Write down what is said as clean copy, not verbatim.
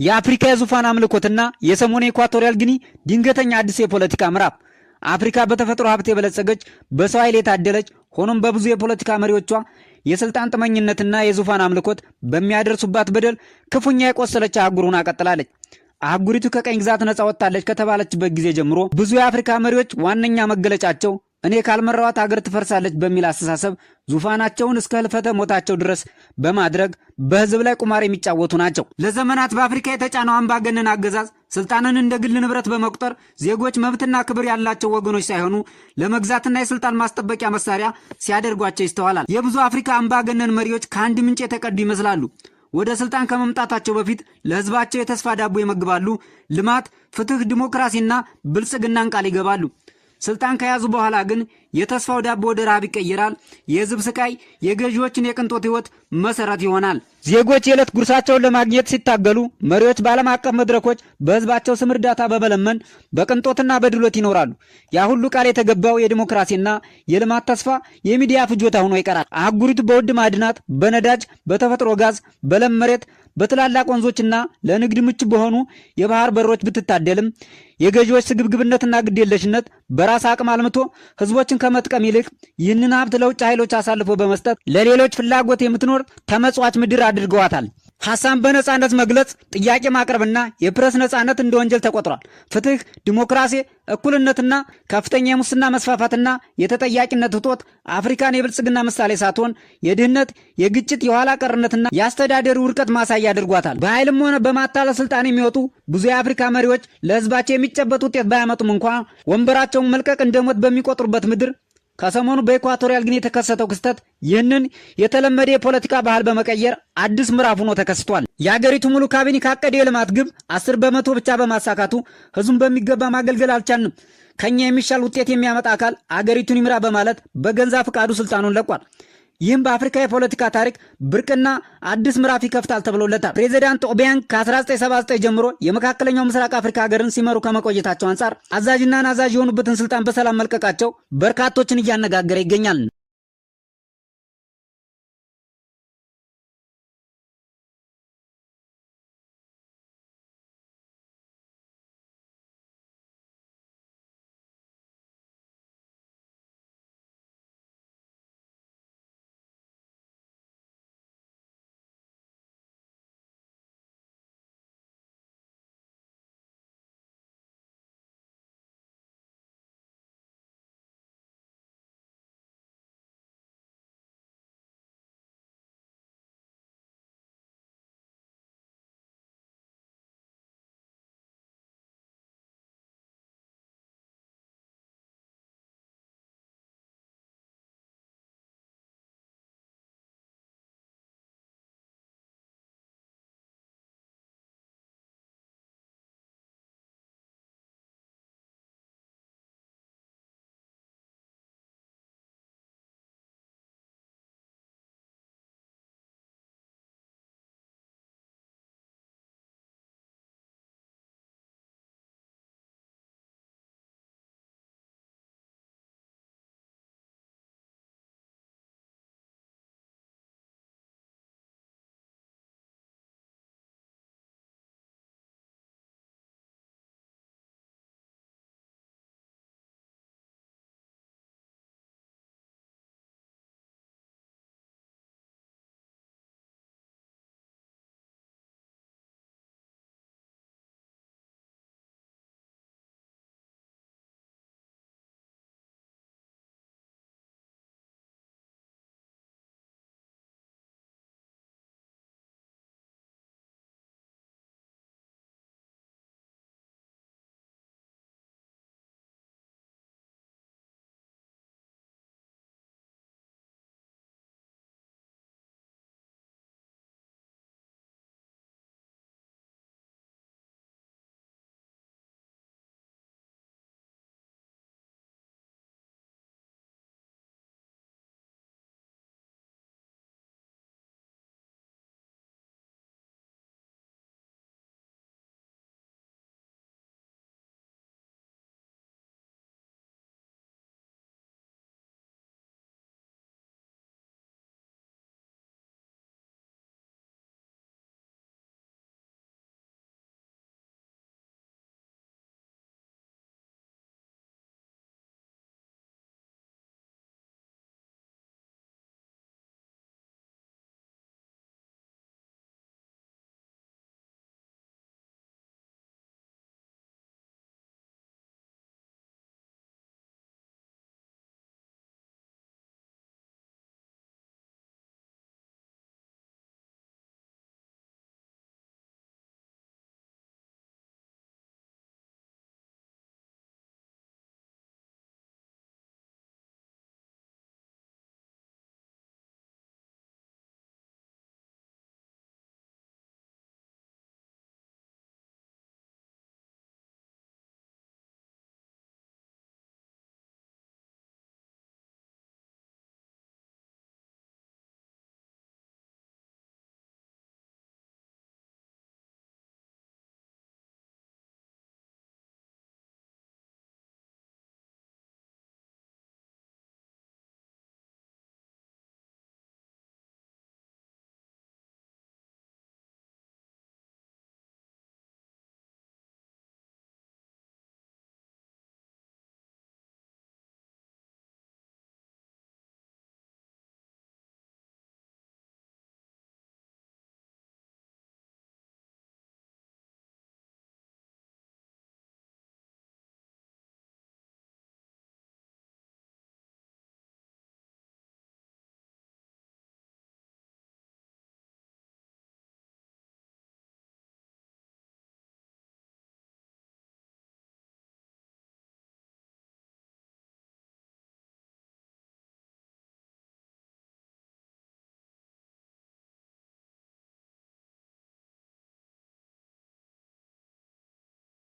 የአፍሪካ የዙፋን አምልኮትና የሰሞኑ ኢኳቶሪያል ጊኒ ድንገተኛ አዲስ የፖለቲካ ምዕራፍ። አፍሪካ በተፈጥሮ ሀብት የበለጸገች በሰው ኃይል የታደለች ሆኖም በብዙ የፖለቲካ መሪዎቿ የስልጣን ጥመኝነትና የዙፋን አምልኮት በሚያደርሱባት በደል ክፉኛ የቆሰለች አህጉር ሆና ቀጥላለች። አህጉሪቱ ከቀኝ ግዛት ነጻ ወጣለች ከተባለችበት ጊዜ ጀምሮ ብዙ የአፍሪካ መሪዎች ዋነኛ መገለጫቸው እኔ ካልመራዋት ሀገር ትፈርሳለች በሚል አስተሳሰብ ዙፋናቸውን እስከ ህልፈተ ሞታቸው ድረስ በማድረግ በህዝብ ላይ ቁማር የሚጫወቱ ናቸው። ለዘመናት በአፍሪካ የተጫነው አምባገነን አገዛዝ ስልጣንን እንደ ግል ንብረት በመቁጠር ዜጎች መብትና ክብር ያላቸው ወገኖች ሳይሆኑ ለመግዛትና የስልጣን ማስጠበቂያ መሳሪያ ሲያደርጓቸው ይስተዋላል። የብዙ አፍሪካ አምባገነን መሪዎች ከአንድ ምንጭ የተቀዱ ይመስላሉ። ወደ ስልጣን ከመምጣታቸው በፊት ለህዝባቸው የተስፋ ዳቦ ይመግባሉ። ልማት፣ ፍትህ፣ ዲሞክራሲና ብልጽግናን ቃል ይገባሉ። ስልጣን ከያዙ በኋላ ግን የተስፋው ዳቦ ወደ ረሃብ ይቀየራል። የህዝብ ስቃይ የገዢዎችን የቅንጦት ህይወት መሰረት ይሆናል። ዜጎች የዕለት ጉርሳቸውን ለማግኘት ሲታገሉ መሪዎች በዓለም አቀፍ መድረኮች በህዝባቸው ስም እርዳታ በመለመን በቅንጦትና በድሎት ይኖራሉ። ያ ሁሉ ቃል የተገባው የዲሞክራሲና የልማት ተስፋ የሚዲያ ፍጆታ ሆኖ ይቀራል። አህጉሪቱ በውድ ማዕድናት፣ በነዳጅ፣ በተፈጥሮ ጋዝ፣ በለም መሬት፣ በትላላቅ ወንዞችና ለንግድ ምቹ በሆኑ የባህር በሮች ብትታደልም የገዢዎች ስግብግብነትና ግዴለሽነት በራስ አቅም አልምቶ ህዝቦችን ከመጥቀም ይልቅ ይህንን ሀብት ለውጭ ኃይሎች አሳልፎ በመስጠት ለሌሎች ፍላጎት የምትኖር ተመጽዋች ምድር አድርገዋታል። ሐሳብ በነጻነት መግለጽ፣ ጥያቄ ማቅረብና የፕሬስ ነጻነት እንደ ወንጀል ተቆጥሯል። ፍትህ፣ ዲሞክራሲ፣ እኩልነትና ከፍተኛ የሙስና መስፋፋትና የተጠያቂነት እጦት አፍሪካን የብልጽግና ምሳሌ ሳትሆን የድህነት፣ የግጭት፣ የኋላ ቀርነትና የአስተዳደር ውድቀት ማሳያ አድርጓታል። በኃይልም ሆነ በማታለል ስልጣን የሚወጡ ብዙ የአፍሪካ መሪዎች ለህዝባቸው የሚጨበጥ ውጤት ባያመጡም እንኳ ወንበራቸውን መልቀቅ እንደሞት በሚቆጥሩበት ምድር ከሰሞኑ በኢኳቶሪያል ጊኒ የተከሰተው ክስተት ይህንን የተለመደ የፖለቲካ ባህል በመቀየር አዲስ ምዕራፍ ሆኖ ተከስቷል። የአገሪቱ ሙሉ ካቢኔ ካቀደ የልማት ግብ 10% ብቻ በማሳካቱ ህዝቡን በሚገባ ማገልገል አልቻልንም፣ ከኛ የሚሻል ውጤት የሚያመጣ አካል አገሪቱን ይምራ በማለት በገንዛ ፍቃዱ ስልጣኑን ለቋል። ይህም በአፍሪካ የፖለቲካ ታሪክ ብርቅና አዲስ ምዕራፍ ይከፍታል ተብሎለታል። ፕሬዚዳንት ኦቢያንግ ከ1979 ጀምሮ የመካከለኛው ምስራቅ አፍሪካ ሀገርን ሲመሩ ከመቆየታቸው አንጻር አዛዥና ናዛዥ የሆኑበትን ስልጣን በሰላም መልቀቃቸው በርካቶችን እያነጋገረ ይገኛል።